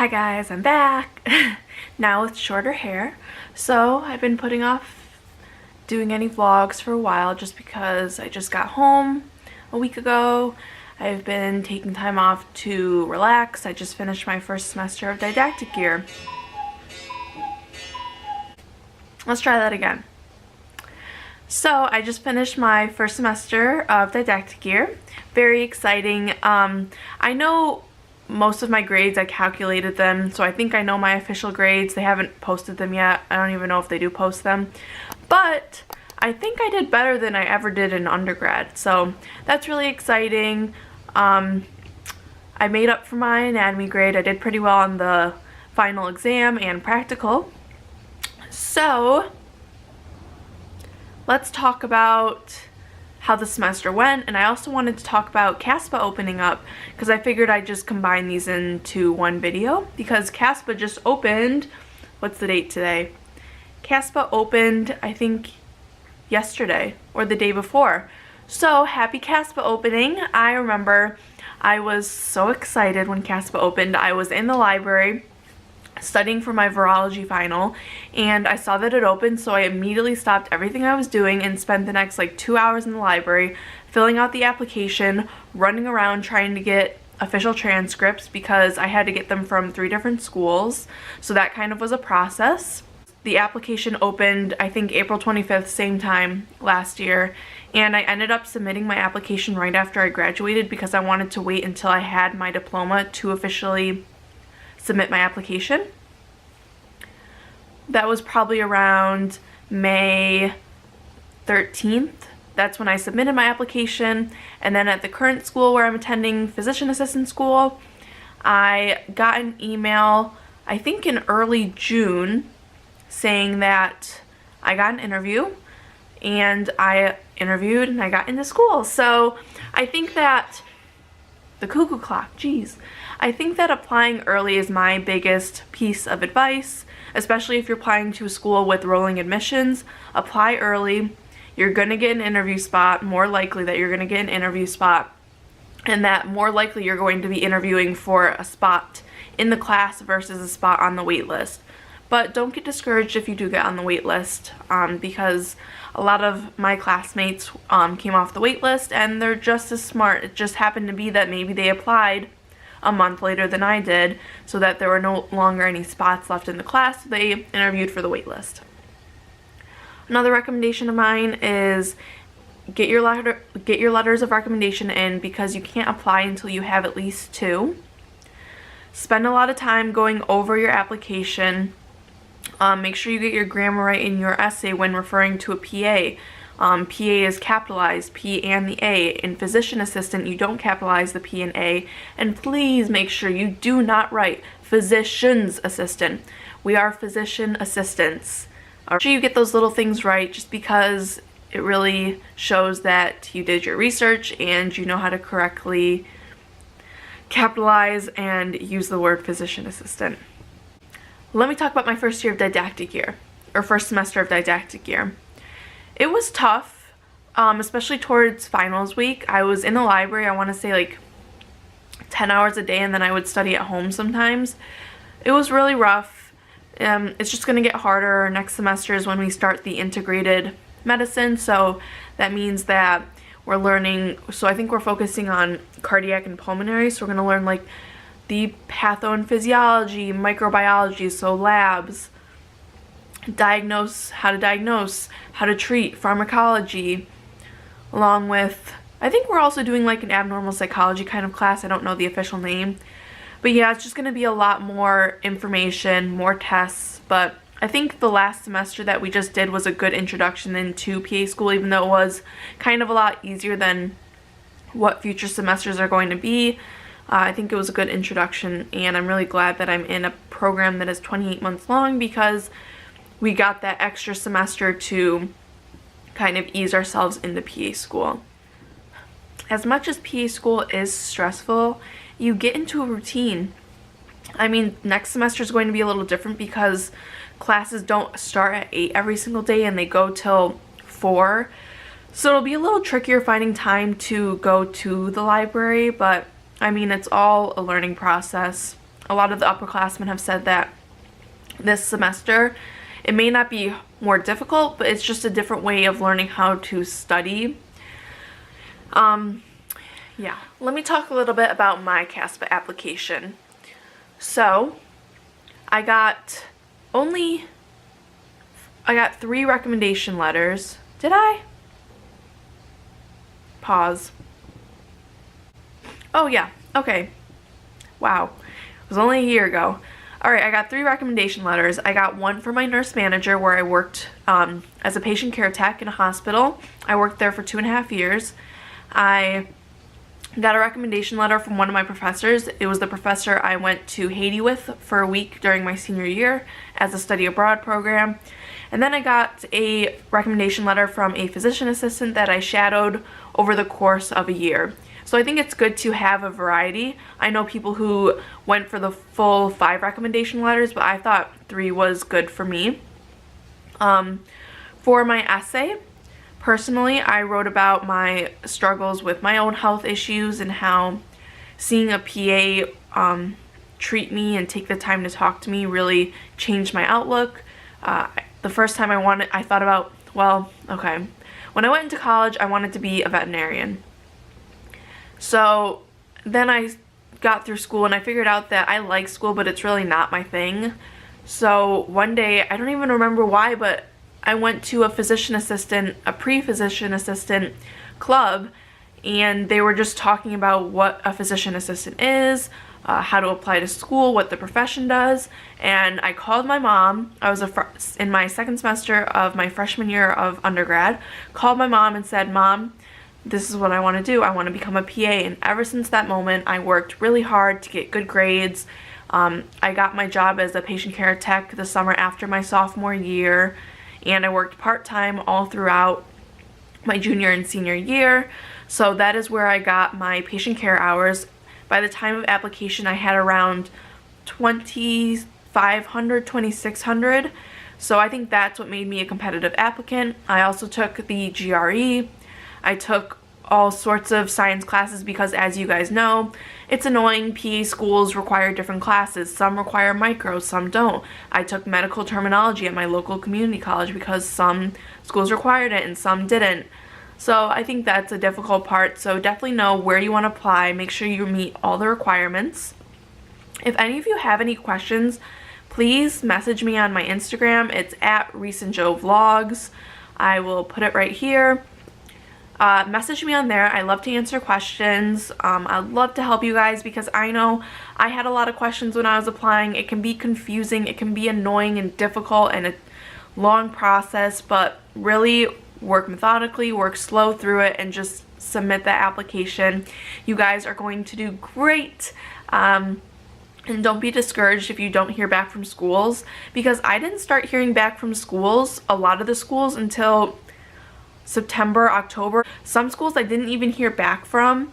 Hi guys, I'm back now with shorter hair. So I've been putting off doing any vlogs for a while just because I just got home a week ago. I've been taking time off to relax. I just finished my first semester of didactic year. Let's try that again. So I just finished my first semester of didactic year. Very exciting. I know most of my grades, I calculated them, so I think I know my official grades. They haven't posted them yet. I don't even know if they do post them, but I think I did better than I ever did in undergrad, so that's really exciting. I made up for my anatomy grade. I did pretty well on the final exam and practical. So let's talk about how the semester went, and I also wanted to talk about Caspa opening up because I figured I'd just combine these into one video because Caspa just opened. What's the date today? Caspa opened, I think, yesterday or the day before. So happy Caspa opening. I remember I was so excited when Caspa opened. I was in the library studying for my virology final and I saw that it opened, so I immediately stopped everything I was doing and spent the next like 2 hours in the library filling out the application, running around trying to get official transcripts because I had to get them from 3 different schools, so that kind of was a process. The application opened, I think, April 25th, same time last year, and I ended up submitting my application right after I graduated because I wanted to wait until I had my diploma to officially submit my application. That was probably around May 13th. That's when I submitted my application. And then at the current school where I'm attending, physician assistant school, I got an email, I think in early June, saying that I got an interview, and I interviewed and I got into school. So I think that the cuckoo clock, geez. I think that applying early is my biggest piece of advice, especially if you're applying to a school with rolling admissions. Apply early. You're gonna get an interview spot, more likely that you're gonna get an interview spot, and that more likely you're going to be interviewing for a spot in the class versus a spot on the wait list. But don't get discouraged if you do get on the wait list, because a lot of my classmates came off the wait list and they're just as smart. It just happened to be that maybe they applied a month later than I did, so that there were no longer any spots left in the class. They interviewed for the wait list. Another recommendation of mine is get your letters of recommendation in, because you can't apply until you have at least 2. Spend a lot of time going over your application. Make sure you get your grammar right in your essay when referring to a PA. PA is capitalized, P and the A. In physician assistant, you don't capitalize the P and A. And please make sure you do not write physician's assistant. We are physician assistants. Make sure you get those little things right, just because it really shows that you did your research and you know how to correctly capitalize and use the word physician assistant. Let me talk about my first year of didactic year, or first semester of didactic year. It was tough, especially towards finals week. I was in the library, I want to say like 10 hours a day, and then I would study at home sometimes. It was really rough. It's just going to get harder. Next semester is when we start the integrated medicine, so that means that we're learning, so I think we're focusing on cardiac and pulmonary, so we're going to learn like the patho and physiology, microbiology, so labs, how to diagnose, how to treat, pharmacology, along with, I think we're also doing like an abnormal psychology kind of class. I don't know the official name, but yeah, it's just going to be a lot more information, more tests. But I think the last semester that we just did was a good introduction into PA school, even though it was kind of a lot easier than what future semesters are going to be. I think it was a good introduction, and I'm really glad that I'm in a program that is 28 months long, because we got that extra semester to kind of ease ourselves into PA school. As much as PA school is stressful, you get into a routine. I mean, next semester is going to be a little different because classes don't start at 8 every single day and they go till 4. So it'll be a little trickier finding time to go to the library, but I mean, it's all a learning process. a lot of the upperclassmen have said that this semester it may not be more difficult, but it's just a different way of learning how to study. Yeah. Let me talk a little bit about my Caspa application. So, I got 3 recommendation letters. Did I? Pause. Oh yeah, okay. Wow. It was only a year ago. Alright, I got 3 recommendation letters. I got one for my nurse manager where I worked as a patient care tech in a hospital. I worked there for 2.5 years. I got a recommendation letter from one of my professors. It was the professor I went to Haiti with for a week during my senior year as a study abroad program. And then I got a recommendation letter from a physician assistant that I shadowed over the course of a year. So I think it's good to have a variety. I know people who went for the full 5 recommendation letters, but I thought 3 was good for me. For my essay, personally, I wrote about my struggles with my own health issues and how seeing a PA treat me and take the time to talk to me really changed my outlook. The first time I thought about, well, okay, when I went into college, I wanted to be a veterinarian. So then I got through school and I figured out that I like school, but it's really not my thing. So one day, I don't even remember why, but I went to a pre-physician assistant club, and they were just talking about what a physician assistant is, how to apply to school, what the profession does, and I called my mom. I was in my 2nd semester of my freshman year of undergrad, called my mom and said, "Mom, this is what I want to do. I want to become a PA." And ever since that moment, I worked really hard to get good grades. I got my job as a patient care tech the summer after my sophomore year, and I worked part-time all throughout my junior and senior year. So that is where I got my patient care hours. By the time of application, I had around 2,500, 2,600. So I think that's what made me a competitive applicant. I also took the GRE. I took all sorts of science classes because, as you guys know, it's annoying. PA schools require different classes. Some require micro, some don't. I took medical terminology at my local community college because some schools required it and some didn't. So I think that's a difficult part. So definitely know where you want to apply. Make sure you meet all the requirements. If any of you have any questions, please message me on my Instagram. It's at RecenJoVlogs. I will put it right here. Message me on there. I love to answer questions. I'd love to help you guys because I know I had a lot of questions when I was applying. It can be confusing, it can be annoying and difficult and a long process, but really work methodically, work slow through it, and just submit that application. You guys are going to do great. And don't be discouraged if you don't hear back from schools, because I didn't start hearing back from schools, a lot of the schools, until September, October. Some schools I didn't even hear back from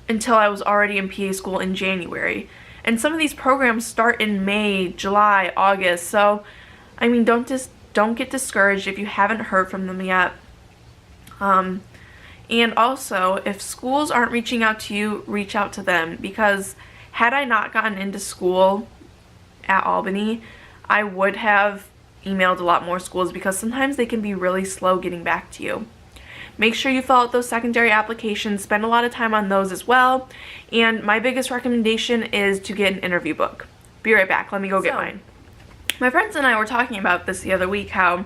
until I was already in PA school in January. And some of these programs start in May, July, August. So, I mean, don't get discouraged if you haven't heard from them yet. And also, if schools aren't reaching out to you, reach out to them, because had I not gotten into school at Albany, I would have emailed a lot more schools because sometimes they can be really slow getting back to you. Make sure you fill out those secondary applications, spend a lot of time on those as well, and my biggest recommendation is to get an interview book. Be right back, let me go get mine. My friends and I were talking about this the other week, how,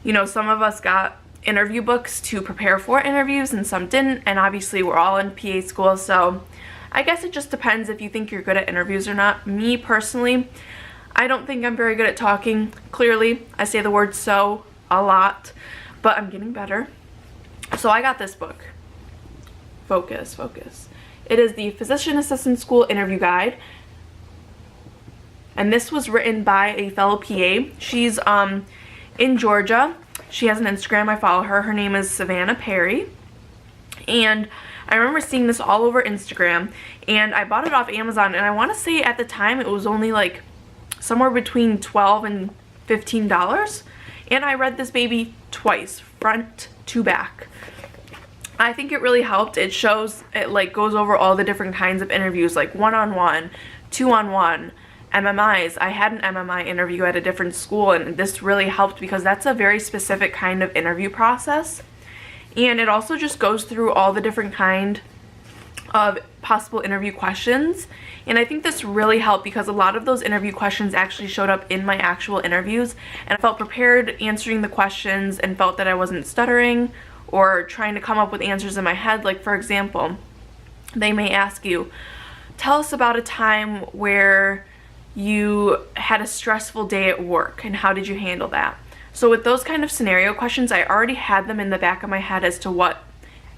you know, some of us got interview books to prepare for interviews and some didn't, and obviously we're all in PA school, so I guess it just depends if you think you're good at interviews or not. Me personally, I don't think I'm very good at talking. Clearly, I say the word "so" a lot, but I'm getting better. So I got this book. Focus, focus. It is the Physician Assistant School Interview Guide. And this was written by a fellow PA. She's in Georgia. She has an Instagram. I follow her. Her name is Savannah Perry. And I remember seeing this all over Instagram. And I bought it off Amazon. And I want to say at the time it was only like somewhere between $12 and $15. And I read this baby twice, front to back. I think it really helped. It shows, it like goes over all the different kinds of interviews, like one-on-one, two-on-one, MMIs. I had an MMI interview at a different school, and this really helped because that's a very specific kind of interview process. And it also just goes through all the different kind of possible interview questions. And I think this really helped because a lot of those interview questions actually showed up in my actual interviews, and I felt prepared answering the questions and felt that I wasn't stuttering or trying to come up with answers in my head. Like, for example, they may ask you, tell us about a time where you had a stressful day at work and how did you handle that? So with those kind of scenario questions, I already had them in the back of my head as to what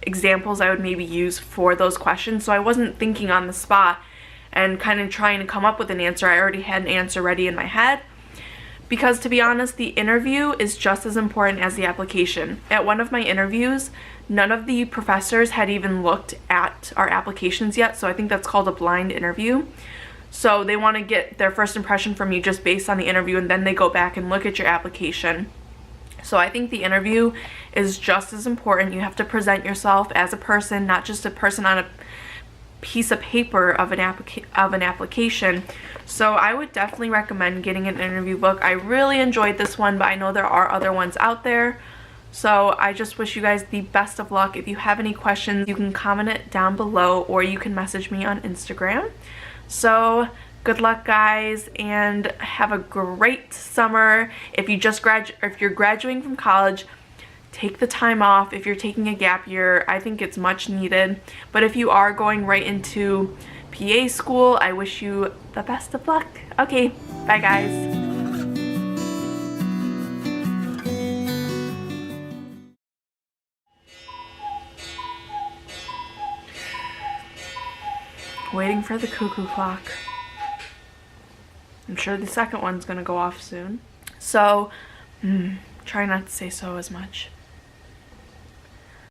examples I would maybe use for those questions. So I wasn't thinking on the spot and kind of trying to come up with an answer. I already had an answer ready in my head. Because to be honest, the interview is just as important as the application. At one of my interviews, none of the professors had even looked at our applications yet, so I think that's called a blind interview. So they want to get their first impression from you just based on the interview, and then they go back and look at your application. So I think the interview is just as important. You have to present yourself as a person, not just a person on a piece of paper of an application. So I would definitely recommend getting an interview book. I really enjoyed this one, but I know there are other ones out there. So I just wish you guys the best of luck. If you have any questions, you can comment it down below or you can message me on Instagram. So good luck, guys, and have a great summer. If you're graduating from college, take the time off. If you're taking a gap year, I think it's much needed. But if you are going right into PA school, I wish you the best of luck. Okay, bye guys. Waiting for the cuckoo clock. I'm sure the second one's gonna go off soon. So, try not to say so as much.